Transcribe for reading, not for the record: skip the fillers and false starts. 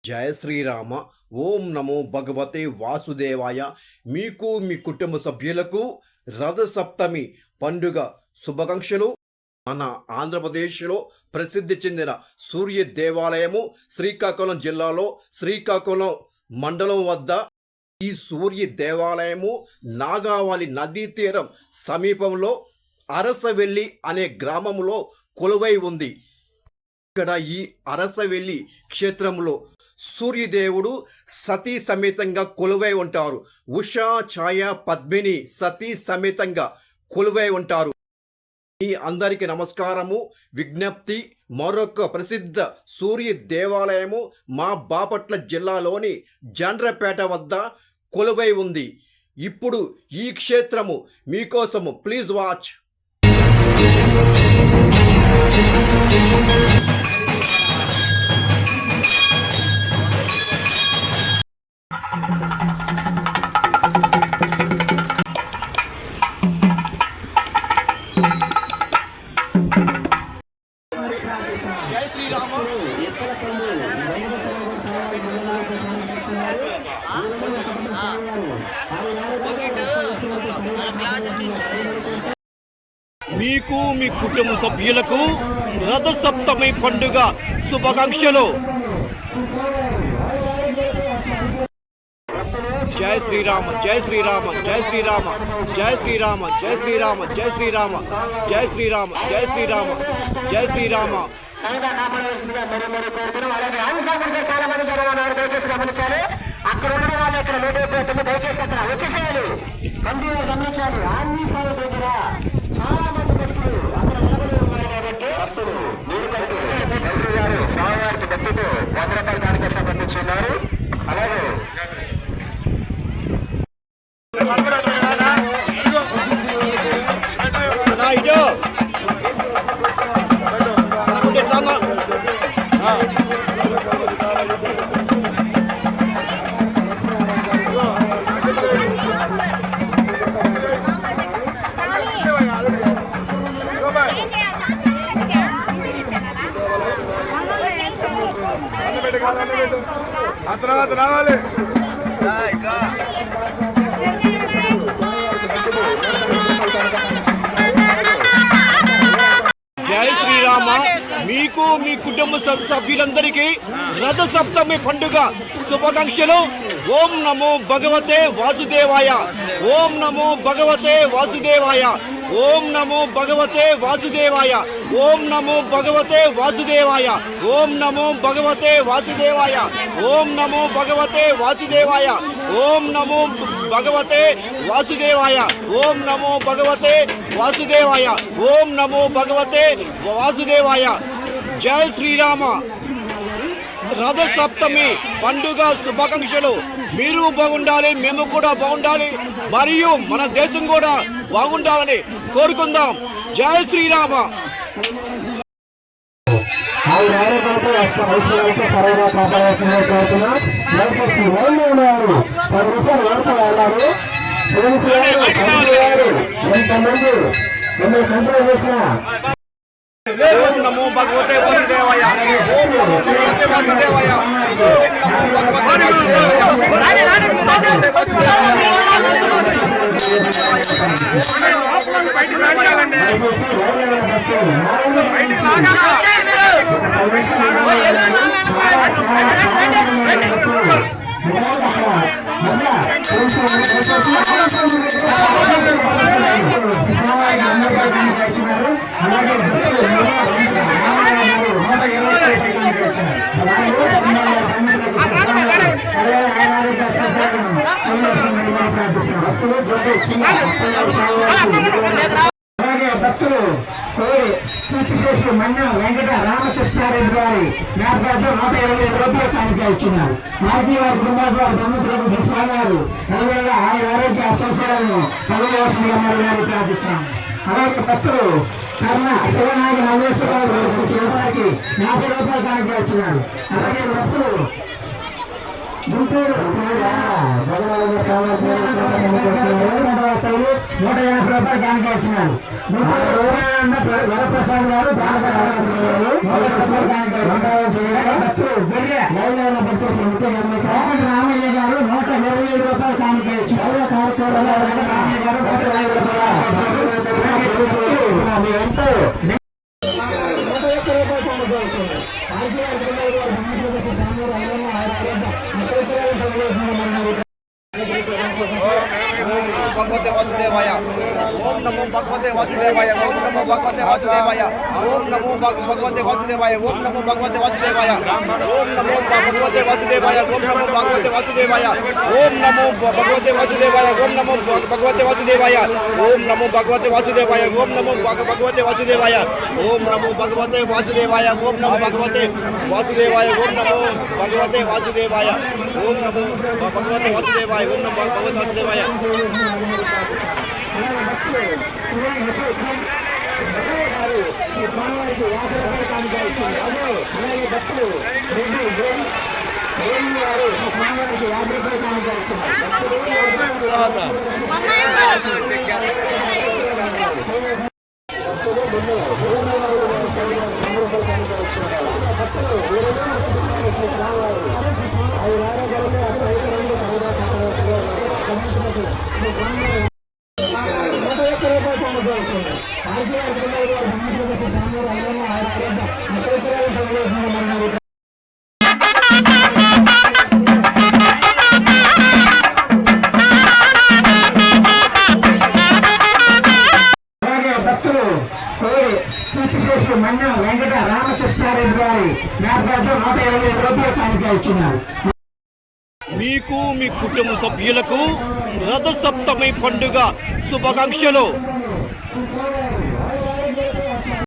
జయ శ్రీరామ. ఓం నమో భగవతే వాసుదేవాయ. మీకు మీ కుటుంబ సభ్యులకు రథసప్తమి పండుగ శుభాకాంక్షలు. మన ఆంధ్రప్రదేశ్లో ప్రసిద్ధి చెందిన సూర్య దేవాలయము శ్రీకాకుళం జిల్లాలో శ్రీకాకుళం మండలం వద్ద ఈ సూర్య దేవాలయము నాగావళి నదీ తీరం సమీపంలో అరసవెల్లి అనే గ్రామంలో కొలువై ఉంది. ఇక్కడ ఈ అరసవెల్లి క్షేత్రంలో సూర్యదేవుడు సతీ సమేతంగా కొలువై ఉంటారు. ఉషా ఛాయ పద్మిని సతీ సమేతంగా కొలువై ఉంటారు. మీ అందరికీ నమస్కారము, విజ్ఞప్తి. మరొక ప్రసిద్ధ సూర్య దేవాలయము మా బాపట్ల జిల్లాలోని జండ్రపేట వద్ద కొలువై ఉంది. ఇప్పుడు ఈ క్షేత్రము మీకోసము. Please watch. జై శ్రీరామ. మీకు మీ కుటుంబ సభ్యులకు రథసప్తమి పండుగ శుభాకాంక్షలు. జై శ్రీరామ, జై శ్రీరామ, జై శ్రీరామ, జై శ్రీరామ, జై శ్రీరామ, జై శ్రీరామ, జై శ్రీరామ, జై శ్రీరామ, జై శ్రీరామ. అక్కడ ఉన్న వాళ్ళు ఇక్కడ లేకపోతుంది, దయచేసి అక్కడ వచ్చేసేయాలి. కంటిన్యూ గమనించాలి. అన్ని సార్లు దగ్గర చాలా మంది భక్తులు అక్కడ నిలబడి ఉన్నారు కాబట్టి భక్తులు మీరు గారు స్వామివారికి భక్తులు 100 రూపాయల దానికోసం పంపించున్నారు. అలాగే తర్వాత రావాలి. జై శ్రీరామ. మీకు మీ కుటుంబ సభ్యులందరికీ రథసప్తమి పండుగ శుభాకాంక్షలు. ఓం నమో భగవతే వాసుదేవాయ. ఓం నమో భగవతే వాసుదేవాయ. ఓం నమో భగవతే వాసుదేవాయ. ఓం నమో భగవతే వాసుదేవాయ. ఓం నమో భగవతే వాసుదేవాయ. ఓం నమో భగవతే వాసుదేవాయ. ఓం నమో భగవతే వాసుదేవాయ. ఓం నమో భగవతే వాసుదేవాయ. ఓం నమో భగవతే వాసుదేవాయ. జై శ్రీరామ. రథసప్తమి పండుగ శుభాకాంక్షలు. మీరు బాగుండాలి, మేము కూడా బాగుండాలి, మరియు మన దేశం కూడా బాగుండాలని కోరుకుందాం. జై శ్రీరామ. సరదా కాపాడాల్సిందే కోరుతున్నాం. దయచేసి లైన్లో ఉన్నారు 10 నిమిషాలు వరకు వెళ్ళారు. పోలీసు వారు ఎంతమంది మిమ్మల్ని కంట్రోల్ చేసినా ఓం నమో భగవతే వాసుదేవాయ. ఓం నమో భగవతే వాసుదేవాయ. ఓం నమో భగవతే అలాగే భక్తులు కీర్తిశేషులు మన్న వెంకట రామకృష్ణారెడ్డి గారి జ్ఞాపకార్థం 125 రూపాయలు కానుక ఇచ్చినారు. వారికి వారి కుటుంబాలకు వారి బంధువులకు స్వామివారు అదేవిధంగా ఆయన ఆరోగ్య అసౌకర్యాలను పదవివశంగా మరి ప్రార్థిస్తున్నాం. అలాగే భక్తులు కర్ణ శివనాయక నవేశ్వరరావు వారికి 50 రూపాయలు కానుక ఇచ్చినారు. అలాగే భక్తులు గుంటూరు జగన్ వస్తువులు 150 రూపాయలు కానుక ఇచ్చినారు. గుంటూరు వరప్రసాద్ గారు రామయ్య గారు 125 రూపాయలు కానుక ఇచ్చారు. రామయ్య గారు 120 రూపాయలు ఎంతో భగవతే వాసుదేవాయ ఓం నమో భగవతే వాసుదేవాయ ఓం నమో భగవతే వాసుదేవాయ ఓం నమో భగవతే వాసుదేవాయ ఓం నమో భగవతే వాసుదేవాయ ఓం నమో భగవతే వాసుదేవాయ ఓం నమో భగవతే వాసుదేవాయ ఓం నమో భగవతే వాసుదేవాయ ఓం నమో భగవతే వాసుదేవాయ ఓం నమో భగవతే వాసుదేవాయ ఓం నమో భగవతే వాసుదేవాయ ఓం నమో భగవతే వాసుదేవాయ ఓం నమో భగవతే వాసుదేవాయ ఓం నమో భగవతే వాసుదేవాయ ఓం నమో భగవతే వాసుదేవాయ ఓం నమో భగవతే వాసుదేవాయ భక్తులు కోరి కీర్తిశేషులు మన్నా వెంకట రామకృష్ణారెడ్డి గారి జ్ఞాపకాలతో 125 రూపాయలు కానుక ఇచ్చినారు. మీకు మీ కుటుంబ సభ్యులకు రథ సప్తమి పండుగ శుభాకాంక్షలు.